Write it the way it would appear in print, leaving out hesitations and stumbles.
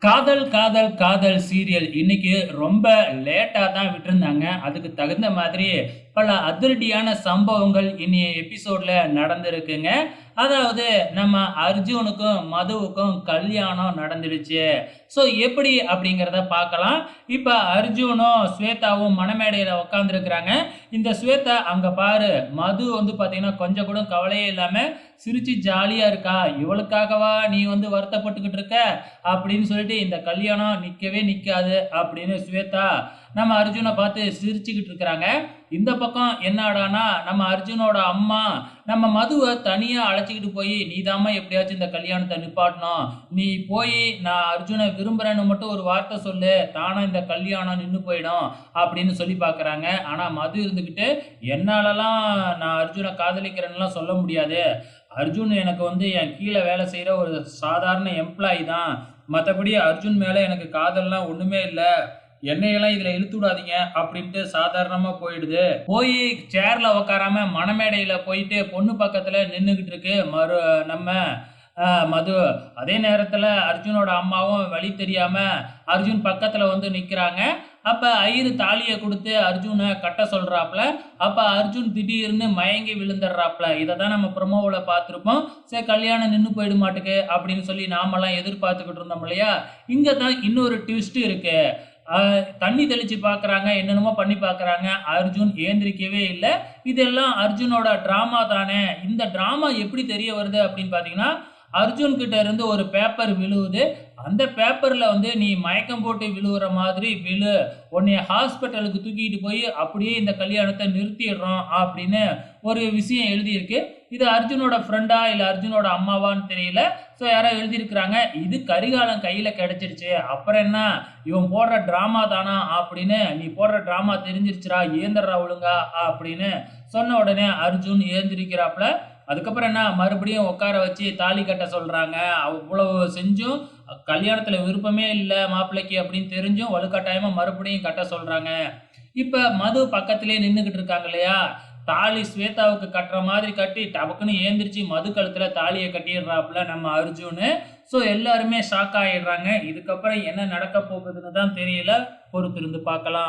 காதல், காதல், காதல் சீரியல் இன்னைக்கு ரொம்ப லேட்டா தான் விட்டிருந்தாங்க. அதுக்கு தகுந்த மாதிரி பல அதிரடியான சம்பவங்கள் இன்னைய எபிசோட்ல நடந்திருக்குங்க. அதாவது நம்ம அர்ஜுனுக்கும், மதுவுக்கும் கல்யாணம் நடந்துடுச்சு. ஸோ எப்படி அப்படிங்கிறத பார்க்கலாம். இப்ப அர்ஜுனும், ஸ்வேதாவும் மணமேடையில உட்கார்ந்திருக்கிறாங்க. இந்த ஸ்வேதா அங்க பாரு, மது வந்து பார்த்தீங்கன்னா, கொஞ்சம் கூட கவலையே இல்லாம சிரிச்சு ஜாலியா இருக்கா. இவளுக்காகவா நீ வந்து வருத்தப்பட்டுக்கிட்டு இருக்க? அப்படின்னு சொல்லிட்டு இந்த கல்யாணம் நிக்கவே நிக்காது அப்படின்னு ஸ்வேதா நம்ம அர்ஜுனை பார்த்து சிரிச்சுக்கிட்டு இருக்கிறாங்க. இந்த பக்கம் என்னடானா நம்ம அர்ஜுனோட அம்மா நம்ம மதுவை தனியா அழைச்சிக்கிட்டு போய் நீதாம்மா எப்படியாச்சும் இந்த கல்யாணத்தை நிப்பாட்டணும், நீ போய் நான் அர்ஜுனை விரும்புறேன்னு மட்டும் ஒரு வார்த்தை சொல்லு, தானா இந்த கல்யாணம் நின்று போயிடும் அப்படின்னு சொல்லி பார்க்குறாங்க. ஆனால் மது இருந்துக்கிட்டு என்னாலலாம் நான் அர்ஜுனை காதலிக்கிறேன்னுலாம் சொல்ல முடியாது, அர்ஜுன் எனக்கு வந்து என் கீழே வேலை செய்கிற ஒரு சாதாரண எம்ப்ளாயி தான், மற்றபடி அர்ஜுன் மேலே எனக்கு காதல்லாம் ஒன்றுமே இல்லை, என்னையெல்லாம் இதில் இழுத்து விடாதீங்க அப்படின்ட்டு சாதாரணமாக போயிடுது. போய் சேர்ல உக்காராம மணமேடையில் போயிட்டு பொண்ணு பக்கத்தில் நின்றுக்கிட்டு இருக்கு நம்ம மது. அதே நேரத்தில் அர்ஜுனோட அம்மாவும் வழி தெரியாம அர்ஜுன் பக்கத்தில் வந்து நிற்கிறாங்க. அப்போ ஐயரு தாலியை கொடுத்து அர்ஜுனை கட்ட சொல்கிறாப்புல. அப்போ அர்ஜுன் திடீர்னு மயங்கி விழுந்துடுறாப்புல. இதை தான் நம்ம ப்ரொமோவில் பார்த்துருப்போம். சரி கல்யாணம் நின்று போயிட மாட்டுக்கு அப்படின்னு சொல்லி நாமெல்லாம் எதிர்பார்த்துக்கிட்டு இருந்தோம் இல்லையா. இங்கே தான் இன்னொரு ட்விஸ்ட் இருக்கு. தண்ணி தெளிச்சு பார்க்குறாங்க, என்னென்னமோ பண்ணி பார்க்குறாங்க, அர்ஜுன் ஏந்திரிக்கவே இல்லை. இதெல்லாம் அர்ஜுனோட ட்ராமா தானே. இந்த ட்ராமா எப்படி தெரிய வருது அப்படின்னு பார்த்தீங்கன்னா, அர்ஜுன் கிட்ட இருந்து ஒரு பேப்பர் விழுவுது. அந்த பேப்பர்ல வந்து நீ மயக்கம் போட்டு விழுவுற மாதிரி விழு, உன்னைய ஹாஸ்பிட்டலுக்கு தூக்கிட்டு போய் அப்படியே இந்த கல்யாணத்தை நிறுத்திடுறோம் அப்படின்னு ஒரு விஷயம் எழுதியிருக்கு. இது அர்ஜுனோட ஃப்ரெண்டா இல்லை அர்ஜுனோட அம்மாவான்னு தெரியல. ஸோ யாரோ எழுதியிருக்கிறாங்க. இது கரிகாலன் கையில் கிடைச்சிருச்சு, அப்புறம் என்ன இவன் போடுற ட்ராமா தானா அப்படின்னு, நீ போடுற ட்ராமா தெரிஞ்சிருச்சுரா, ஏந்திரா ஒழுங்கா அப்படின்னு சொன்ன உடனே அர்ஜுன் ஏந்திரிக்கிறாப்புல. அதுக்கப்புறம் என்ன மறுபடியும் உட்கார வச்சு தாலி கட்ட சொல்கிறாங்க. அவ்வளவு செஞ்சும் கல்யாணத்தில் விருப்பமே இல்லை மாப்பிள்ளைக்கு அப்படின்னு தெரிஞ்சும் வலுக்கட்டாயமாக மறுபடியும் கட்ட சொல்கிறாங்க. இப்போ மது பக்கத்திலே நின்றுக்கிட்டு இருக்காங்க இல்லையா, தாலி ஸ்வேதாவுக்கு கட்டுற மாதிரி கட்டி டபக்குன்னு ஏந்திரிச்சு மது கழுத்தில் தாலியை கட்டிடுறாப்புல நம்ம அர்ஜுனு. ஸோ எல்லாருமே ஷாக் ஆகிடுறாங்க. இதுக்கப்புறம் என்ன நடக்க போகுதுன்னு தான் தெரியல, பொறுத்திருந்து பார்க்கலாம்.